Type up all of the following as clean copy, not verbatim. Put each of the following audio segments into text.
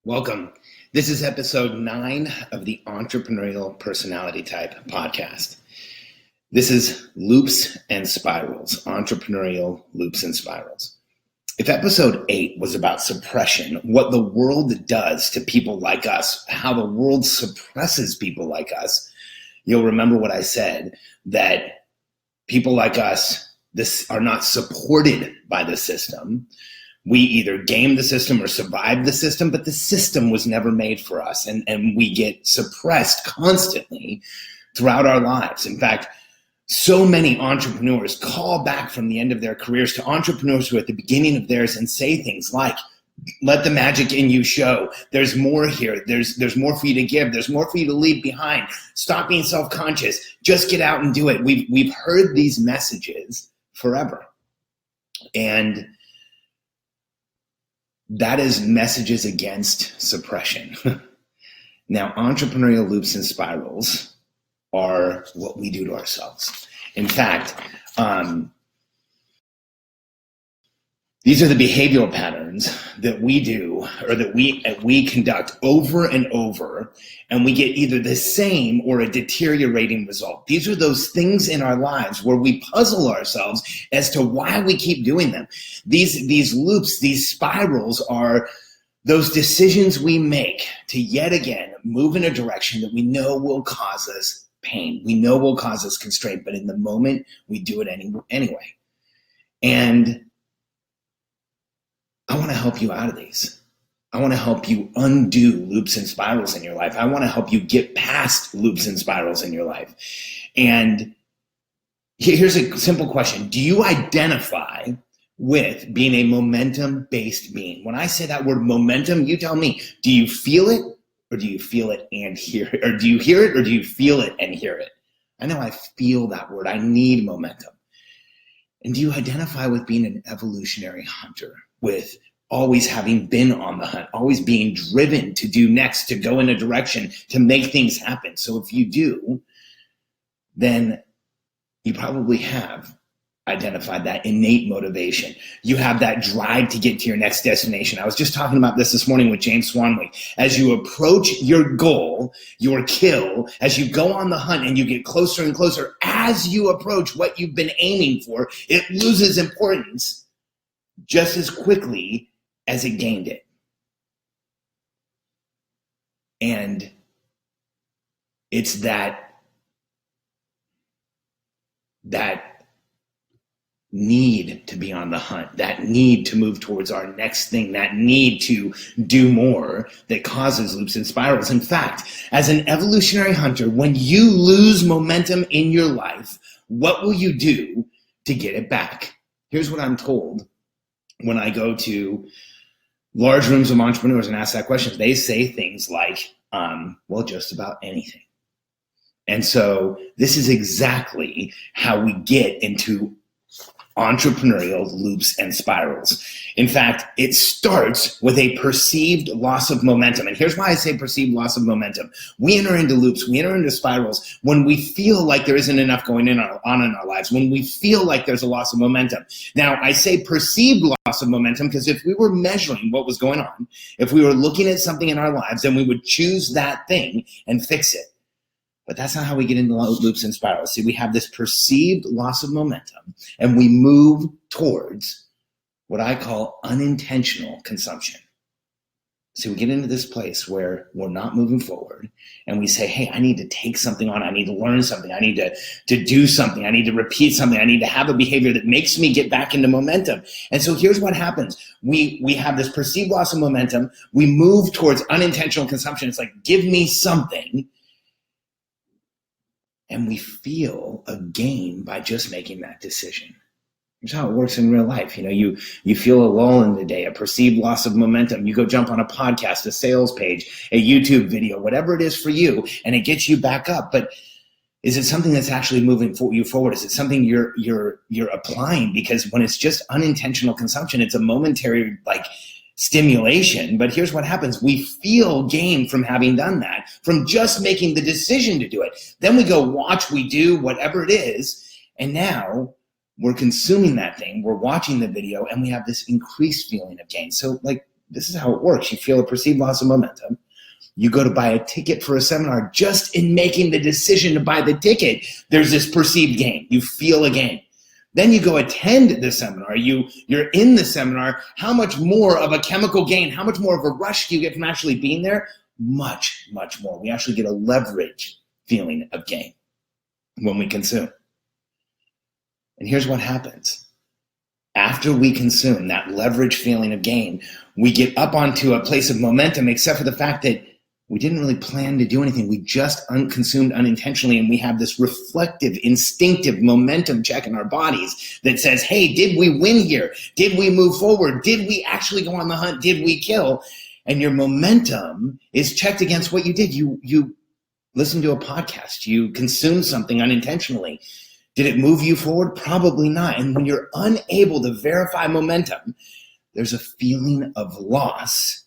Welcome. This is episode 9 of the Entrepreneurial Personality Type podcast. This is Loops and Spirals, Entrepreneurial Loops and Spirals. If episode 8 was about suppression, what the world does to people like us, how the world suppresses people like us, you'll remember what I said, that people like us are not supported by the system. We either game the system or survive the system, but the system was never made for us. And we get suppressed constantly throughout our lives. In fact, so many entrepreneurs call back from the end of their careers to entrepreneurs who are at the beginning of theirs and say things like, let the magic in you show. There's more here. There's more for you to give. There's more for you to leave behind. Stop being self-conscious. Just get out and do it. We've heard these messages forever. And that is messages against suppression. Now, entrepreneurial loops and spirals are what we do to ourselves. In fact, these are the behavioral patterns that we do or that we conduct over and over, and we get either the same or a deteriorating result. These are those things in our lives where we puzzle ourselves as to why we keep doing them. These loops, these spirals are those decisions we make to yet again move in a direction that we know will cause us pain. We know will cause us constraint, but in the moment we do it anyway. And I want to help you out of these. I want to help you undo loops and spirals in your life. I want to help you get past loops and spirals in your life. And here's a simple question. Do you identify with being a momentum-based being? When I say that word momentum, you tell me, do you feel it or do you feel it and hear it? Or do you hear it or do you feel it and hear it? I know I feel that word. I need momentum. And do you identify with being an evolutionary hunter, with always having been on the hunt, always being driven to do next, to go in a direction, to make things happen? So if you do, then you probably have identified that innate motivation. You have that drive to get to your next destination. I was just talking about this morning with James Swanley. As you approach your goal, your kill, as you go on the hunt and you get closer and closer, as you approach what you've been aiming for, it loses importance just as quickly as it gained it. And it's that need to be on the hunt, that need to move towards our next thing, that need to do more that causes loops and spirals. In fact, as an evolutionary hunter, when you lose momentum in your life, what will you do to get it back? Here's what I'm told when I go to large rooms of entrepreneurs and ask that question. They say things like, well, just about anything. And so this is exactly how we get into entrepreneurial loops and spirals. In fact, it starts with a perceived loss of momentum. And here's why I say perceived loss of momentum. We enter into loops, we enter into spirals when we feel like there isn't enough going on in our lives, when we feel like there's a loss of momentum. Now, I say perceived loss of momentum because if we were measuring what was going on, if we were looking at something in our lives, then we would choose that thing and fix it. But that's not how we get into loops and spirals. See, we have this perceived loss of momentum, and we move towards what I call unintentional consumption. See, we get into this place where we're not moving forward, and we say, hey, I need to take something on. I need to learn something. I need to do something. I need to repeat something. I need to have a behavior that makes me get back into momentum. And so here's what happens. We have this perceived loss of momentum. We move towards unintentional consumption. It's like, give me something. And we feel a gain by just making that decision. Here's how it works in real life. You feel a lull in the day, a perceived loss of momentum. You go jump on a podcast, a sales page, a YouTube video, whatever it is for you, and it gets you back up. But is it something that's actually moving you forward? Is it something you're applying? Because when it's just unintentional consumption, it's a momentary stimulation. But here's what happens. We feel gain from having done that, from just making the decision to do it. Then we go watch, we do whatever it is. And now we're consuming that thing. We're watching the video and we have this increased feeling of gain. So this is how it works. You feel a perceived loss of momentum. You go to buy a ticket for a seminar. Just in making the decision to buy the ticket, there's this perceived gain. You feel a gain. Then you go attend the seminar. You're in the seminar. How much more of a chemical gain, how much more of a rush do you get from actually being there? Much, much more. We actually get a leverage feeling of gain when we consume. And here's what happens. After we consume that leverage feeling of gain, we get up onto a place of momentum, except for the fact that we didn't really plan to do anything. We just consumed unintentionally, and we have this reflective, instinctive momentum check in our bodies that says, hey, did we win here? Did we move forward? Did we actually go on the hunt? Did we kill? And your momentum is checked against what you did. You listened to a podcast. You consumed something unintentionally. Did it move you forward? Probably not. And when you're unable to verify momentum, there's a feeling of loss.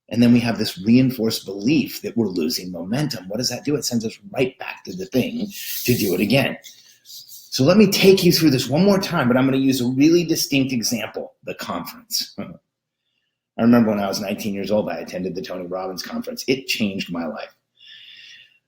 And then we have this reinforced belief that we're losing momentum. What does that do? It sends us right back to the thing to do it again. So let me take you through this one more time, but I'm going to use a really distinct example, the conference. I remember when I was 19 years old, I attended the Tony Robbins conference. It changed my life.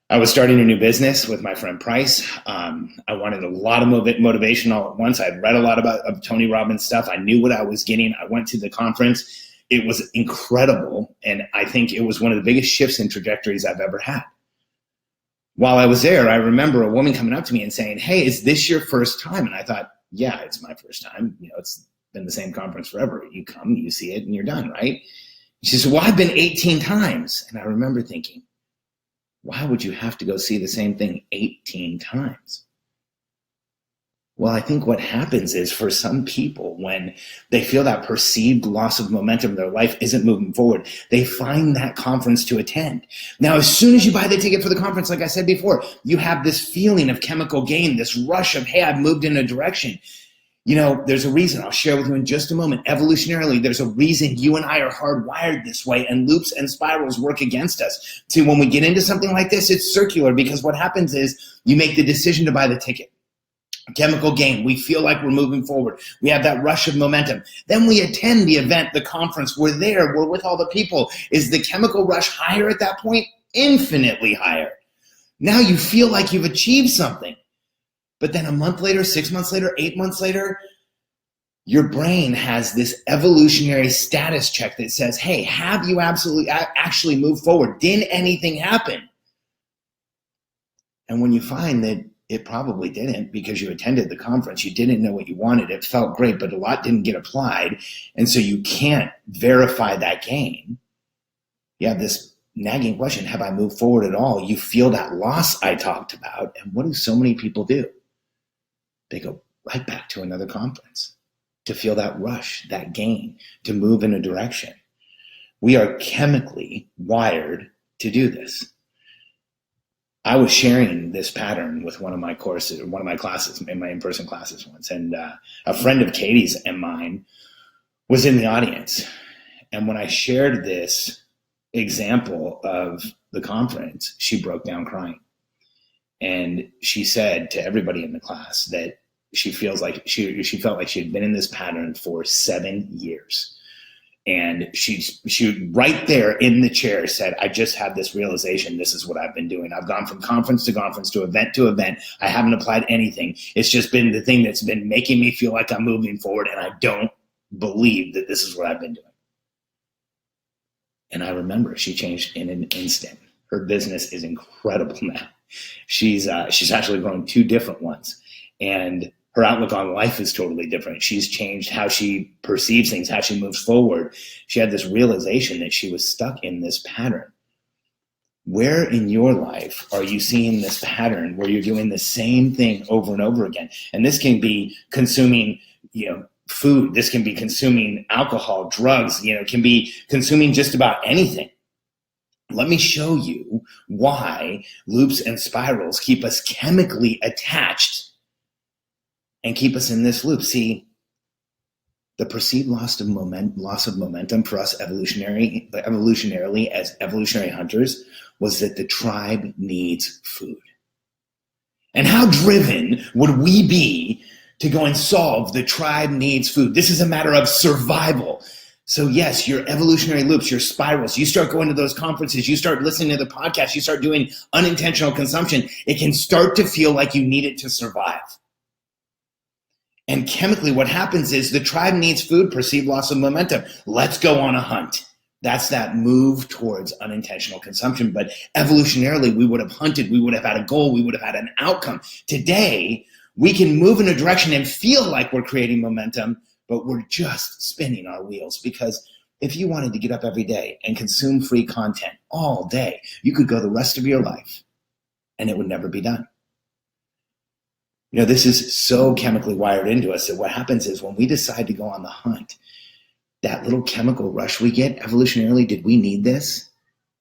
I was starting a new business with my friend Price. I wanted a lot of motivation all at once. I'd read a lot of Tony Robbins stuff. I knew what I was getting. I went to the conference. It was incredible, and I think it was one of the biggest shifts in trajectories I've ever had. While I was there, I remember a woman coming up to me and saying, hey, is this your first time? And I thought, yeah, it's my first time. It's been the same conference forever. You come, you see it, and you're done, right? She said, well, I've been 18 times. And I remember thinking, why would you have to go see the same thing 18 times? Well, I think what happens is for some people, when they feel that perceived loss of momentum, their life isn't moving forward, they find that conference to attend. Now, as soon as you buy the ticket for the conference, like I said before, you have this feeling of chemical gain, this rush of, hey, I've moved in a direction. There's a reason. I'll share with you in just a moment. Evolutionarily, there's a reason you and I are hardwired this way, and loops and spirals work against us. See, when we get into something like this, it's circular, because what happens is you make the decision to buy the ticket. Chemical gain. We feel like we're moving forward. We have that rush of momentum. Then we attend the event, the conference. We're there. We're with all the people. Is the chemical rush higher at that point? Infinitely higher. Now you feel like you've achieved something. But then a month later, 6 months later, 8 months later, your brain has this evolutionary status check that says, hey, have you actually moved forward? Did anything happen? And when you find that it probably didn't, because you attended the conference, you didn't know what you wanted, it felt great, but a lot didn't get applied, and so you can't verify that gain. You have this nagging question, have I moved forward at all? You feel that loss I talked about, and what do so many people do? They go right back to another conference to feel that rush, that gain, to move in a direction. We are chemically wired to do this. I was sharing this pattern with one of my classes, in my in-person classes once, and a friend of Katie's and mine was in the audience. And when I shared this example of the conference, she broke down crying. And she said to everybody in the class that she felt like she had been in this pattern for 7 years. And she right there in the chair said, I just had this realization. This is what I've been doing. I've gone from conference to conference, to event. I haven't applied anything. It's just been the thing that's been making me feel like I'm moving forward. And I don't believe that this is what I've been doing. And I remember she changed in an instant. Her business is incredible now. She's actually grown 2 different ones. And her outlook on life is totally different. She's changed how she perceives things, how she moves forward. She had this realization that she was stuck in this pattern. Where in your life are you seeing this pattern where you're doing the same thing over and over again? And this can be consuming, food. This can be consuming alcohol, drugs, it can be consuming just about anything. Let me show you why loops and spirals keep us chemically attached and keep us in this loop. See, the perceived loss of momentum for us evolutionarily as evolutionary hunters was that the tribe needs food. And how driven would we be to go and solve the tribe needs food? This is a matter of survival. So yes, your evolutionary loops, your spirals, you start going to those conferences, you start listening to the podcast, you start doing unintentional consumption, it can start to feel like you need it to survive. And chemically, what happens is the tribe needs food, perceived loss of momentum. Let's go on a hunt. That's that move towards unintentional consumption. But evolutionarily, we would have hunted, we would have had a goal, we would have had an outcome. Today, we can move in a direction and feel like we're creating momentum, but we're just spinning our wheels. Because if you wanted to get up every day and consume free content all day, you could go the rest of your life and it would never be done. You know, this is so chemically wired into us that what happens is when we decide to go on the hunt, that little chemical rush we get, evolutionarily, did we need this?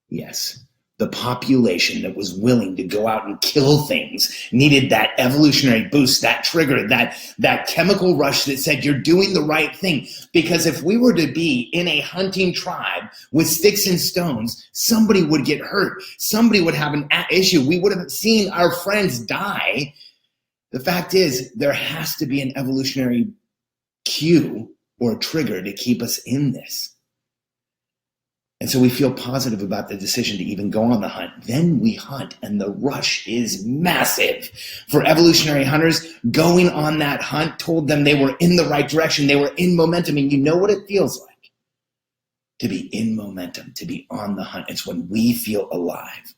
Yes. The population that was willing to go out and kill things needed that evolutionary boost, that trigger, that chemical rush that said you're doing the right thing. Because if we were to be in a hunting tribe with sticks and stones, somebody would get hurt. Somebody would have an issue. We would have seen our friends die. The fact is, there has to be an evolutionary cue or trigger to keep us in this. And so we feel positive about the decision to even go on the hunt. Then we hunt, and the rush is massive. For evolutionary hunters, going on that hunt told them they were in the right direction. They were in momentum, and you know what it feels like to be in momentum, to be on the hunt. It's when we feel alive.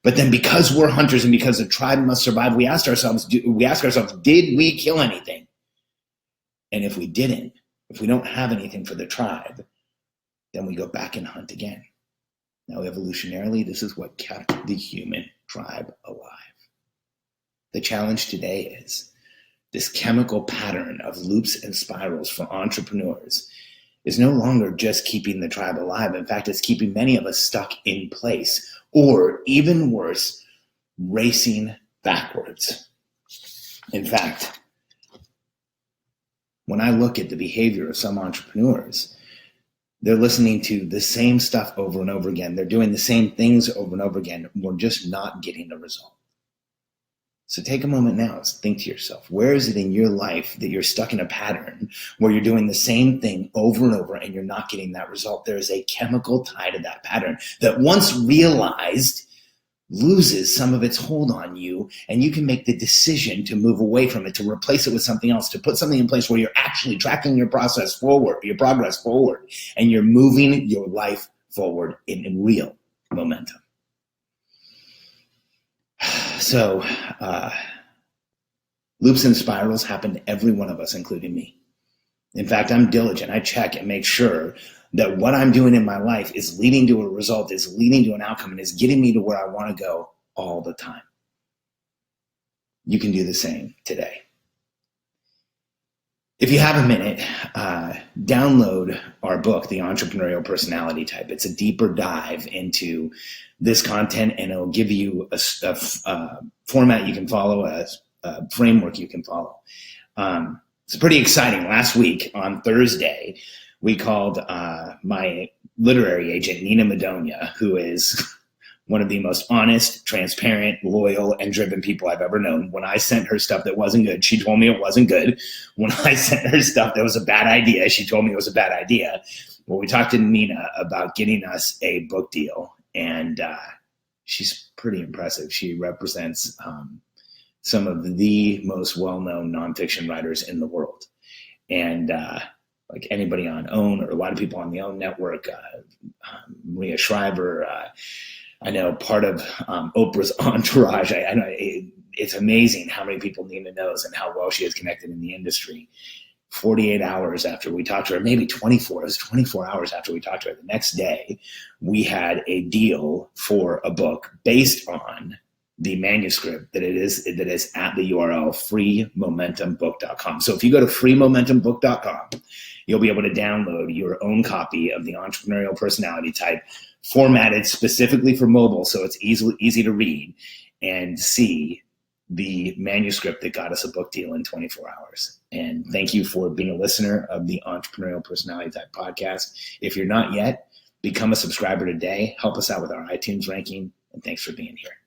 But then because we're hunters and because the tribe must survive, we ask ourselves, did we kill anything? And if we didn't, if we don't have anything for the tribe, then we go back and hunt again. Now, evolutionarily, this is what kept the human tribe alive. The challenge today is this chemical pattern of loops and spirals for entrepreneurs is no longer just keeping the tribe alive. In fact, it's keeping many of us stuck in place, or even worse, racing backwards. In fact, when I look at the behavior of some entrepreneurs, they're listening to the same stuff over and over again. They're doing the same things over and over again. We're just not getting the result. So take a moment now and think to yourself, where is it in your life that you're stuck in a pattern where you're doing the same thing over and over and you're not getting that result? There is a chemical tie to that pattern that once realized loses some of its hold on you, and you can make the decision to move away from it, to replace it with something else, to put something in place where you're actually tracking your progress forward, and you're moving your life forward in real momentum. So, loops and spirals happen to every one of us, including me. In fact, I'm diligent. I check and make sure that what I'm doing in my life is leading to a result, is leading to an outcome, and is getting me to where I want to go all the time. You can do the same today. If you have a minute, download our book, The Entrepreneurial Personality Type. It's a deeper dive into this content, and it'll give you a format you can follow, a framework you can follow. It's pretty exciting. Last week on Thursday, we called my literary agent, Nina Madonia, who is one of the most honest, transparent, loyal, and driven people I've ever known. When I sent her stuff that wasn't good, she told me it wasn't good. When I sent her stuff that was a bad idea, she told me it was a bad idea. Well, we talked to Nina about getting us a book deal, and she's pretty impressive. She represents some of the most well-known nonfiction writers in the world. And like anybody on OWN, or a lot of people on the OWN network, Maria Shriver, I know part of Oprah's entourage. I know it's amazing how many people Nina knows and how well she is connected in the industry. 48 hours after we talked to her, maybe 24, it was 24 hours after we talked to her, the next day, we had a deal for a book based on the manuscript that is at the URL freemomentumbook.com. So if you go to freemomentumbook.com, you'll be able to download your own copy of The Entrepreneurial Personality Type, formatted specifically for mobile, so it's easy to read, and see the manuscript that got us a book deal in 24 hours. And thank you for being a listener of the Entrepreneurial Personality Type podcast. If you're not yet, become a subscriber today. Help us out with our iTunes ranking, and thanks for being here.